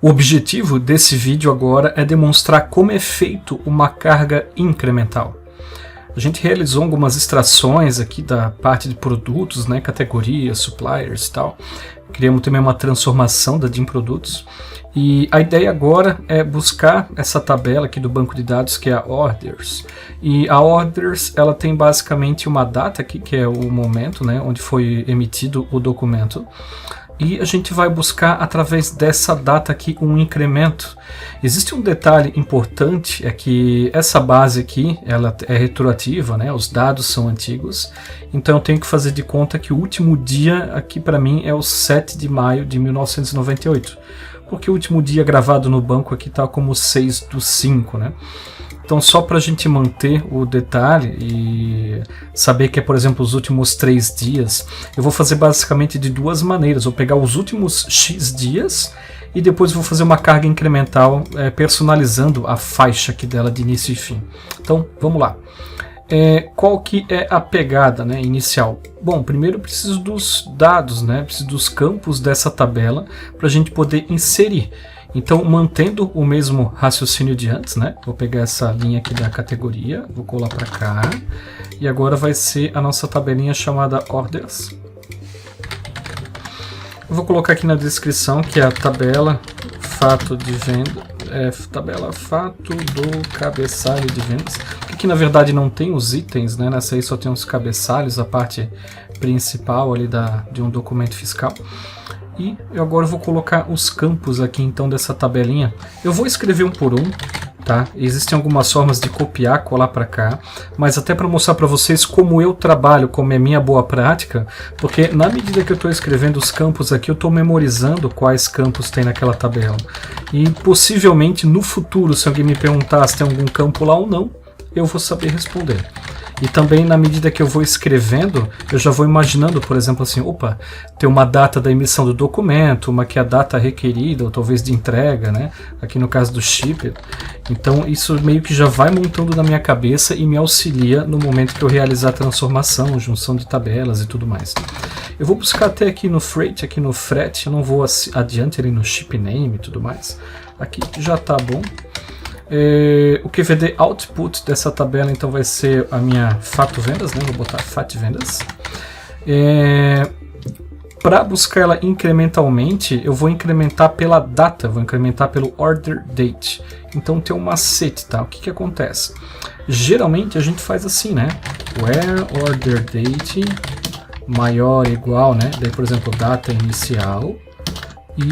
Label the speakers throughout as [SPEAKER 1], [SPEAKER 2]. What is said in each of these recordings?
[SPEAKER 1] O objetivo desse vídeo agora é demonstrar como é feito uma carga incremental. A gente realizou algumas extrações aqui da parte de produtos, né, categorias, suppliers e tal. Criamos também uma transformação da DIM Produtos. E a ideia agora é buscar essa tabela aqui do banco de dados, que é a Orders. E a Orders, ela tem basicamente uma data aqui, que é o momento, né, onde foi emitido o documento. E a gente vai buscar através dessa data aqui um incremento. Existe um detalhe importante, é que essa base aqui ela é retroativa, né? Os dados são antigos, então eu tenho que fazer de conta que o último dia aqui para mim é o 7 de maio de 1998, porque o último dia gravado no banco aqui está como 6/5, né? Então, só para a gente manter o detalhe e saber que é, por exemplo, os últimos 3 dias, eu vou fazer basicamente de duas maneiras. Vou pegar os últimos X dias e depois vou fazer uma carga incremental personalizando a faixa aqui dela de início e fim. Então, vamos lá. Qual que é a pegada, né, inicial? Bom, primeiro eu preciso dos dados, né, preciso dos campos dessa tabela para a gente poder inserir. Então, mantendo o mesmo raciocínio de antes, né? Vou pegar essa linha aqui da categoria, vou colar para cá, e agora vai ser a nossa tabelinha chamada Orders. Eu vou colocar aqui na descrição que é a tabela fato de venda, tabela fato do cabeçalho de vendas, que aqui na verdade não tem os itens, né? Nessa aí só tem os cabeçalhos, a parte principal ali de um documento fiscal. E eu agora vou colocar os campos aqui então dessa tabelinha. Eu vou escrever um por um, tá? Existem algumas formas de copiar, colar para cá, mas até para mostrar para vocês como eu trabalho, como é minha boa prática, porque na medida que eu estou escrevendo os campos aqui, eu estou memorizando quais campos tem naquela tabela. E possivelmente no futuro, se alguém me perguntar se tem algum campo lá ou não, eu vou saber responder. E também, na medida que eu vou escrevendo, eu já vou imaginando, por exemplo, assim, opa, tem uma data da emissão do documento, uma que é a data requerida, ou talvez de entrega, né? Aqui no caso do shipper. Então, isso meio que já vai montando na minha cabeça e me auxilia no momento que eu realizar a transformação, junção de tabelas e tudo mais. Eu vou buscar até aqui no freight, aqui no frete, eu não vou adiante ali no ship name e tudo mais. Aqui já tá bom. O QVD output dessa tabela então vai ser a minha fato vendas, né? Vou botar fat vendas. Para buscar ela incrementalmente, eu vou incrementar pela data, vou incrementar pelo order date. Então tem um macete, tá? O que acontece? Geralmente a gente faz assim, né? Where order date maior ou igual, né? Daí, por exemplo, data inicial e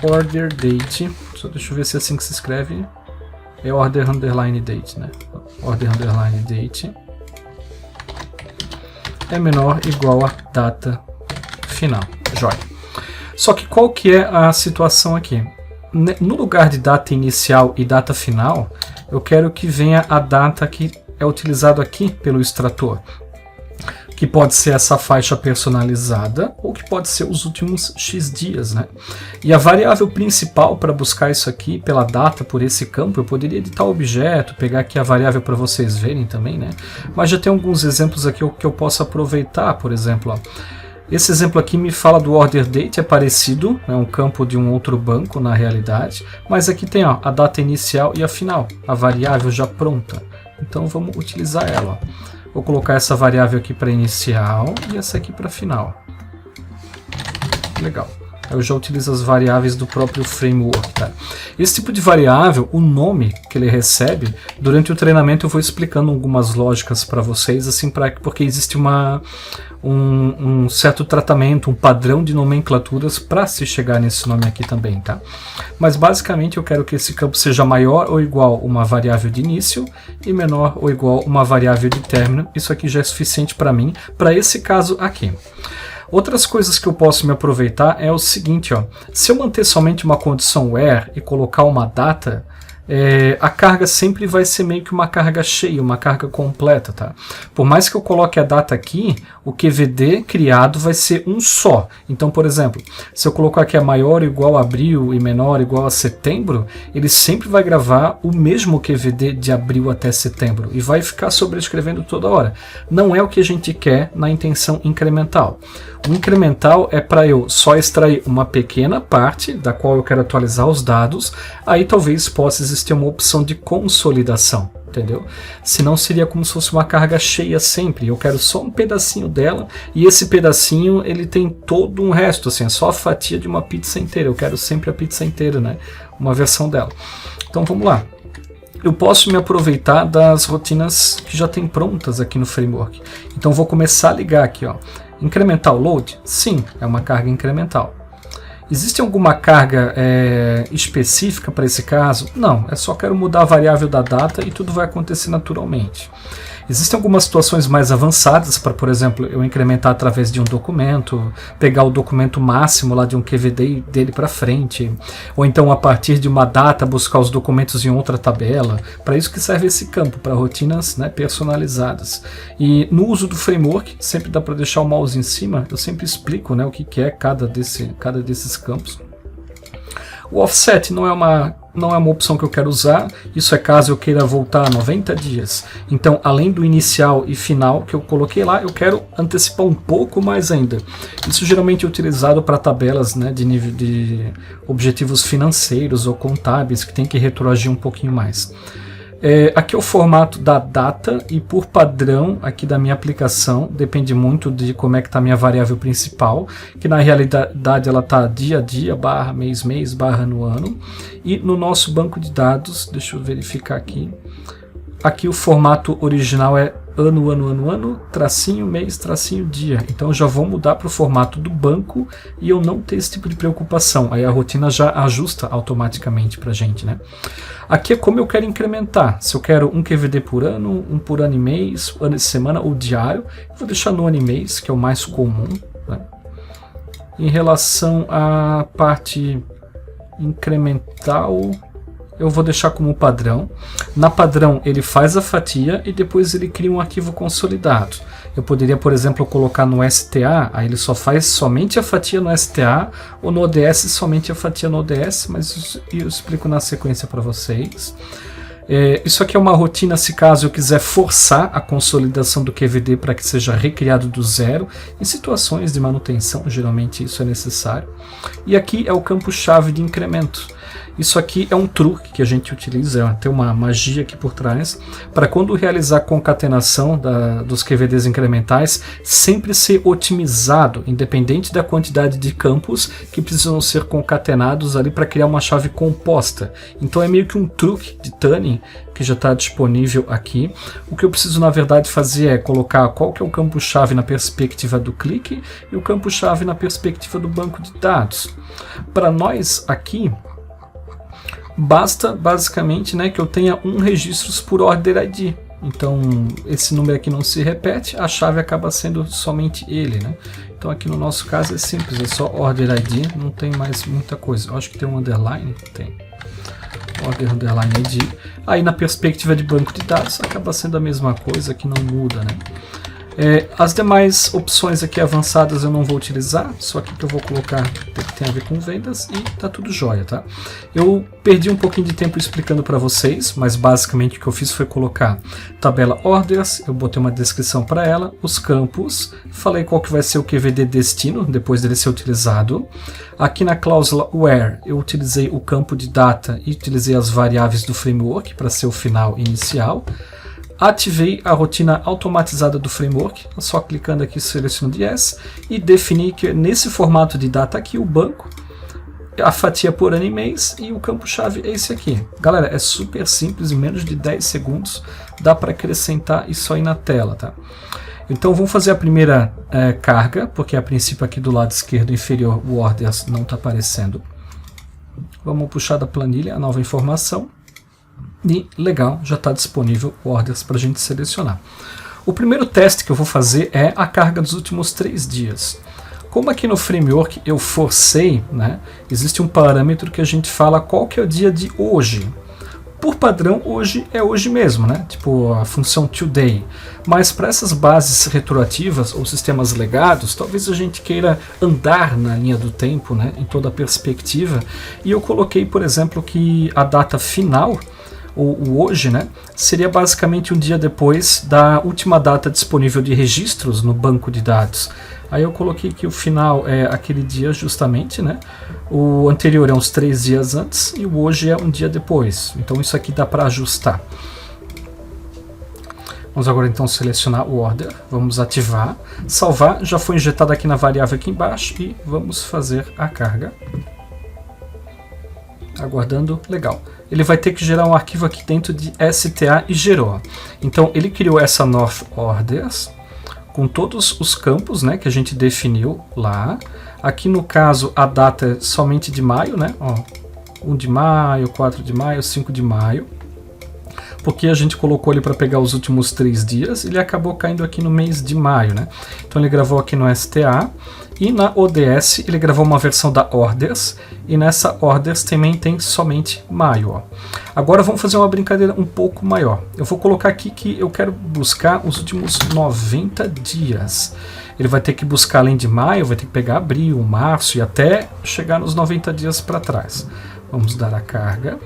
[SPEAKER 1] order date. Só deixa eu ver se é assim que se escreve. É order underline date, né? Order underline date é menor ou igual a data final. Joia. Só que qual que é a situação aqui? No lugar de data inicial e data final, eu quero que venha a data que é utilizado aqui pelo extrator. Que pode ser essa faixa personalizada ou que pode ser os últimos X dias, né? E a variável principal para buscar isso aqui pela data por esse campo, eu poderia editar o objeto, pegar aqui a variável para vocês verem também, né? Mas já tem alguns exemplos aqui que eu posso aproveitar, por exemplo, ó. Esse exemplo aqui me fala do order date, é parecido, é um campo de um outro banco na realidade, mas aqui tem ó, a data inicial e a final, a variável já pronta. Então vamos utilizar ela, ó. Vou colocar essa variável aqui para inicial e essa aqui para final. Legal. Eu já utilizo as variáveis do próprio framework, tá? Esse tipo de variável, o nome que ele recebe, durante o treinamento eu vou explicando algumas lógicas para vocês, assim, porque existe um certo tratamento, um padrão de nomenclaturas para se chegar nesse nome aqui também, tá? Mas basicamente eu quero que esse campo seja maior ou igual a uma variável de início e menor ou igual a uma variável de término. Isso aqui já é suficiente para mim, para esse caso aqui. Outras coisas que eu posso me aproveitar é o seguinte, ó, se eu manter somente uma condição where e colocar uma data, a carga sempre vai ser meio que uma carga cheia, uma carga completa, tá? Por mais que eu coloque a data aqui, o QVD criado vai ser um só. Então, por exemplo, se eu colocar aqui a maior ou igual a abril e menor ou igual a setembro, ele sempre vai gravar o mesmo QVD de abril até setembro e vai ficar sobrescrevendo toda hora. Não é o que a gente quer na intenção incremental. O incremental é para eu só extrair uma pequena parte da qual eu quero atualizar os dados, aí talvez possa existir uma opção de consolidação, entendeu? Senão seria como se fosse uma carga cheia sempre, eu quero só um pedacinho dela, e esse pedacinho ele tem todo um resto, assim, é só a fatia de uma pizza inteira, eu quero sempre a pizza inteira, né? Uma versão dela. Então vamos lá. Eu posso me aproveitar das rotinas que já tem prontas aqui no framework. Então vou começar a ligar aqui, ó. Incremental load? Sim, é uma carga incremental. Existe alguma carga específica para esse caso? Não, é só quero mudar a variável da data e tudo vai acontecer naturalmente. Existem algumas situações mais avançadas para, por exemplo, eu incrementar através de um documento, pegar o documento máximo lá de um QVD dele para frente, ou então a partir de uma data buscar os documentos em outra tabela. Para isso que serve esse campo, para rotinas, né, personalizadas. E no uso do framework, sempre dá para deixar o mouse em cima, eu sempre explico, né, o que é cada desses campos. O offset não é uma opção que eu quero usar, isso é caso eu queira voltar a 90 dias. Então, além do inicial e final que eu coloquei lá, eu quero antecipar um pouco mais ainda. Isso geralmente é utilizado para tabelas, né, de nível de objetivos financeiros ou contábeis, que tem que retroagir um pouquinho mais. Aqui é o formato da data e por padrão aqui da minha aplicação, depende muito de como é que está a minha variável principal, que na realidade ela está dia a dia, barra mês, barra no ano. E no nosso banco de dados, deixa eu verificar aqui, aqui o formato original é ano, tracinho, mês, tracinho, dia. Então eu já vou mudar para o formato do banco e eu não ter esse tipo de preocupação. Aí a rotina já ajusta automaticamente para a gente, né? Aqui é como eu quero incrementar. Se eu quero um QVD por ano, um por ano e mês, ano e semana ou diário, eu vou deixar no ano e mês, que é o mais comum, né? Em relação à parte incremental, eu vou deixar como padrão. Na padrão ele faz a fatia e depois ele cria um arquivo consolidado. Eu poderia, por exemplo, colocar no STA, aí ele só faz somente a fatia no STA, ou no ODS somente a fatia no ODS, mas eu explico na sequência para vocês. Isso aqui é uma rotina se caso eu quiser forçar a consolidação do QVD para que seja recriado do zero. Em situações de manutenção, geralmente isso é necessário. E aqui é o campo-chave de incremento. Isso aqui é um truque que a gente utiliza, tem uma magia aqui por trás, para quando realizar a concatenação dos QVDs incrementais, sempre ser otimizado, independente da quantidade de campos que precisam ser concatenados ali para criar uma chave composta. Então é meio que um truque de tuning que já está disponível aqui. O que eu preciso na verdade fazer é colocar qual que é o campo-chave na perspectiva do clique e o campo-chave na perspectiva do banco de dados. Para nós aqui, basta basicamente, né, que eu tenha um registros por order ID. Então esse número aqui não se repete, a chave acaba sendo somente ele, né? Então aqui no nosso caso é simples, é só order ID, não tem mais muita coisa. Eu acho que tem um underline, tem. Order underline ID. Aí na perspectiva de banco de dados acaba sendo a mesma coisa, que não muda, né? As demais opções aqui avançadas eu não vou utilizar, só aqui que eu vou colocar o que tem a ver com vendas e tá tudo jóia, tá? Eu perdi um pouquinho de tempo explicando para vocês, mas basicamente o que eu fiz foi colocar tabela orders, eu botei uma descrição para ela, os campos, falei qual que vai ser o QVD destino depois dele ser utilizado. Aqui na cláusula where eu utilizei o campo de data e utilizei as variáveis do framework para ser o final inicial. Ativei a rotina automatizada do framework, só clicando aqui seleciono yes e defini que nesse formato de data aqui o banco, a fatia por ano e mês e o campo-chave é esse aqui. Galera, é super simples, em menos de 10 segundos dá para acrescentar isso aí na tela, tá? Então vamos fazer a primeira carga, porque a princípio aqui do lado esquerdo inferior o orders não está aparecendo. Vamos puxar da planilha a nova informação. E legal, já está disponível o orders para a gente selecionar. O primeiro teste que eu vou fazer é a carga dos últimos 3 dias. Como aqui no framework eu forcei, né, existe um parâmetro que a gente fala qual que é o dia de hoje. Por padrão, hoje é hoje mesmo, né? Tipo a função today. Mas para essas bases retroativas ou sistemas legados, talvez a gente queira andar na linha do tempo, né, em toda a perspectiva. E eu coloquei, por exemplo, que a data final o hoje, né, seria basicamente um dia depois da última data disponível de registros no banco de dados. Aí eu coloquei que o final é aquele dia justamente, né? O anterior é uns 3 dias antes e o hoje é um dia depois. Então isso aqui dá para ajustar. Vamos agora então selecionar o order, vamos ativar, salvar, já foi injetado aqui na variável aqui embaixo e vamos fazer a carga. Aguardando, legal. Ele vai ter que gerar um arquivo aqui dentro de STA e gerou. Então ele criou essa North Orders com todos os campos, né, que a gente definiu lá. Aqui no caso a data é somente de maio, né? Ó, 1 de maio, 4 de maio, 5 de maio. Porque a gente colocou ele para pegar os últimos 3 dias, ele acabou caindo aqui no mês de maio, né? Então ele gravou aqui no STA e na ODS ele gravou uma versão da Orders e nessa Orders também tem somente maio, ó. Agora vamos fazer uma brincadeira um pouco maior. Eu vou colocar aqui que eu quero buscar os últimos 90 dias. Ele vai ter que buscar além de maio, vai ter que pegar abril, março e até chegar nos 90 dias para trás. Vamos dar a carga.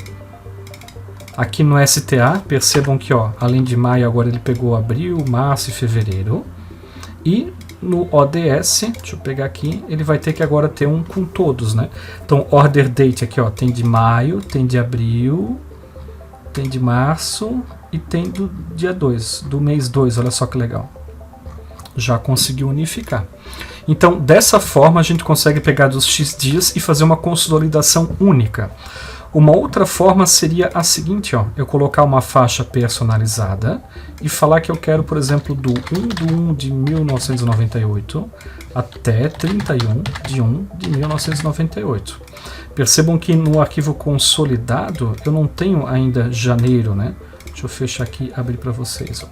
[SPEAKER 1] Aqui no STA, percebam que ó, além de maio agora ele pegou abril, março e fevereiro. E no ODS, deixa eu pegar aqui, ele vai ter que agora ter um com todos, né? Então order date aqui ó, tem de maio, tem de abril, tem de março e tem do dia 2, do mês 2, olha só que legal. Já conseguiu unificar. Então dessa forma a gente consegue pegar dos X dias e fazer uma consolidação única. Uma outra forma seria a seguinte, ó, eu colocar uma faixa personalizada e falar que eu quero, por exemplo, do 1/1 de 1998 até 31/1 de 1998. Percebam que no arquivo consolidado eu não tenho ainda janeiro, né? Deixa eu fechar aqui e abrir para vocês. Ó.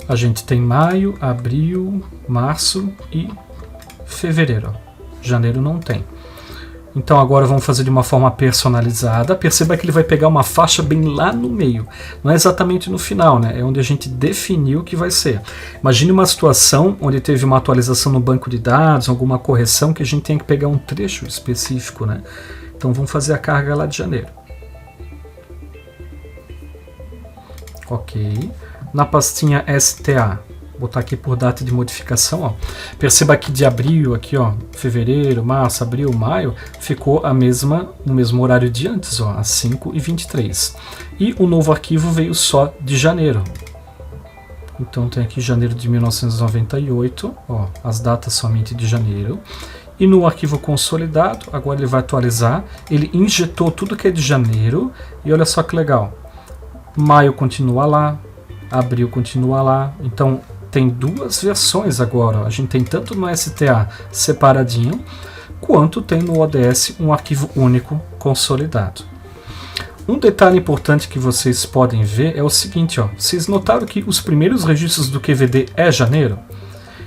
[SPEAKER 1] A gente tem maio, abril, março e fevereiro. Ó. Janeiro não tem. Então agora vamos fazer de uma forma personalizada. Perceba que ele vai pegar uma faixa bem lá no meio. Não é exatamente no final, né? É onde a gente definiu que vai ser. Imagine uma situação onde teve uma atualização no banco de dados, alguma correção que a gente tem que pegar um trecho específico, né? Então vamos fazer a carga lá de janeiro. Ok. Na pastinha STA. Botar aqui por data de modificação, ó. Perceba que de abril, aqui, ó, fevereiro, março, abril, maio, ficou o mesmo horário de antes, ó, às 5h23. E o novo arquivo veio só de janeiro. Então tem aqui janeiro de 1998, ó, as datas somente de janeiro. E no arquivo consolidado, agora ele vai atualizar, ele injetou tudo que é de janeiro, e olha só que legal. Maio continua lá, abril continua lá, então tem duas versões agora. A gente tem tanto no STA separadinho, quanto tem no ODS um arquivo único consolidado. Um detalhe importante que vocês podem ver é o seguinte, ó. Vocês notaram que os primeiros registros do QVD é janeiro?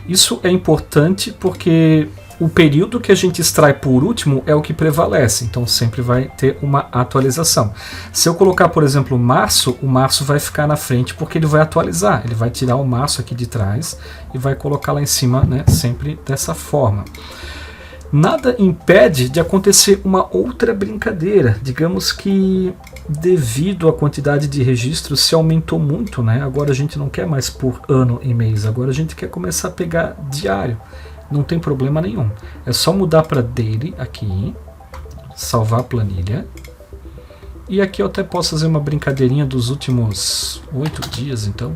[SPEAKER 1] Isso é importante porque o período que a gente extrai por último é o que prevalece, então sempre vai ter uma atualização. Se eu colocar, por exemplo, março, o março vai ficar na frente porque ele vai atualizar, ele vai tirar o março aqui de trás e vai colocar lá em cima, né, sempre dessa forma. Nada impede de acontecer uma outra brincadeira, digamos que devido à quantidade de registros se aumentou muito, né? Agora a gente não quer mais por ano e mês, agora a gente quer começar a pegar diário. Não tem problema nenhum. É só mudar para daily aqui, salvar a planilha. E aqui eu até posso fazer uma brincadeirinha dos últimos 8 dias, então.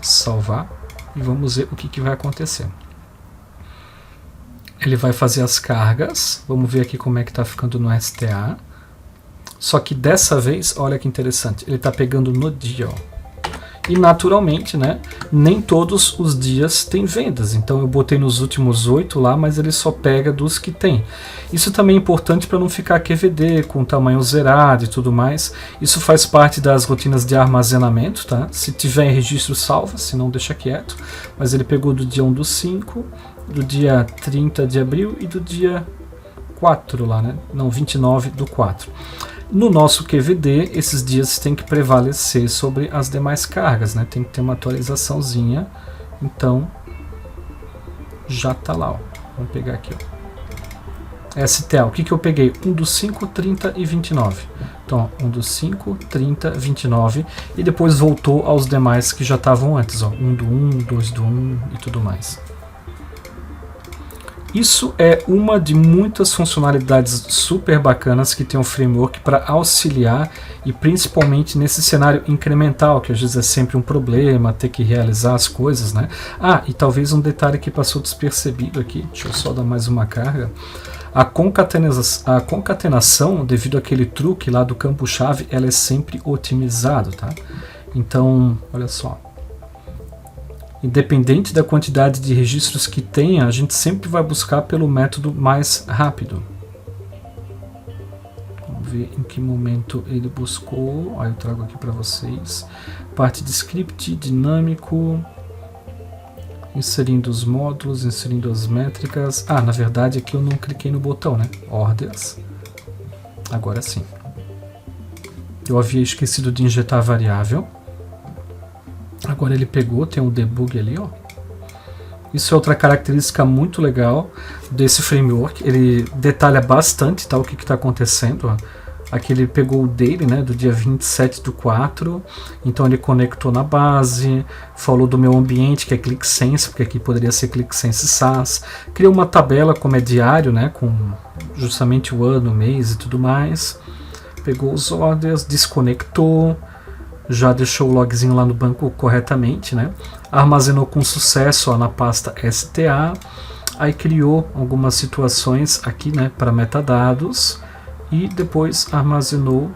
[SPEAKER 1] Salvar e vamos ver o que vai acontecer. Ele vai fazer as cargas. Vamos ver aqui como é que está ficando no STA. Só que dessa vez, olha que interessante, ele está pegando no dia, ó. E naturalmente, né, nem todos os dias tem vendas. Então eu botei nos últimos 8 lá, mas ele só pega dos que tem. Isso também é importante para não ficar QVD com tamanho zerado e tudo mais. Isso faz parte das rotinas de armazenamento, tá? Se tiver em registro, salva, se não deixa quieto. Mas ele pegou do dia 1/5, do dia 30 de abril e do dia 4 lá, né? Não, 29/4. No nosso QVD, esses dias têm que prevalecer sobre as demais cargas, né? Tem que ter uma atualizaçãozinha. Então, já tá lá, ó. Vamos pegar aqui, ó. STA, o que que eu peguei? 1 do 5, 30 e 29. Então, 1 do 5, 30, 29, e depois voltou aos demais que já estavam antes, ó, 1 do 1, 2 do 1 e tudo mais. Isso é uma de muitas funcionalidades super bacanas que tem um framework para auxiliar, e principalmente nesse cenário incremental, que às vezes é sempre um problema, ter que realizar as coisas, né? Ah, e talvez um detalhe que passou despercebido aqui, deixa eu só dar mais uma carga. A concatenação, devido àquele truque lá do campo-chave, ela é sempre otimizada, tá? Então, olha só. Independente da quantidade de registros que tenha, a gente sempre vai buscar pelo método mais rápido. Vamos ver em que momento ele buscou. Aí eu trago aqui para vocês. Parte de script, dinâmico. Inserindo os módulos, inserindo as métricas. Ah, na verdade aqui eu não cliquei no botão, né? Orders. Agora sim. Eu havia esquecido de injetar a variável. Agora ele pegou, tem um debug ali, ó. Isso é outra característica muito legal desse framework. Ele detalha bastante, tá, o que está acontecendo, ó. Aqui ele pegou o daily, né, do dia 27/4, então ele conectou na base, falou do meu ambiente, que é ClickSense, porque aqui poderia ser ClickSense SaaS, criou uma tabela como é diário, né, com justamente o ano, o mês e tudo mais, pegou os orders, desconectou, já deixou o logzinho lá no banco corretamente, né, armazenou com sucesso, ó, na pasta STA, aí criou algumas situações aqui, né, para metadados, e depois armazenou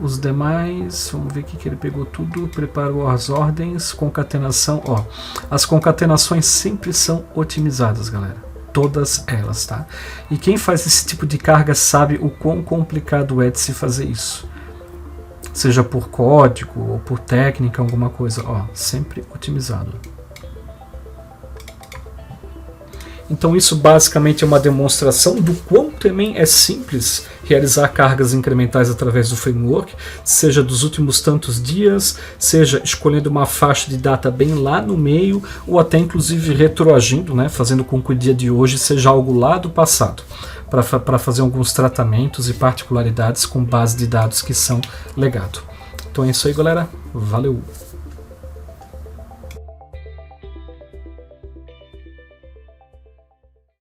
[SPEAKER 1] os demais. Vamos ver aqui que ele pegou tudo, preparou as ordens, concatenação, ó. As concatenações sempre são otimizadas, galera. Todas elas, tá? E quem faz esse tipo de carga sabe o quão complicado é de se fazer isso. Seja por código ou por técnica, alguma coisa, ó, sempre otimizado. Então isso basicamente é uma demonstração do quão também é simples realizar cargas incrementais através do framework, seja dos últimos tantos dias, seja escolhendo uma faixa de data bem lá no meio, ou até inclusive retroagindo, né, fazendo com que o dia de hoje seja algo lá do passado, para fazer alguns tratamentos e particularidades com base de dados que são legado. Então é isso aí, galera. Valeu!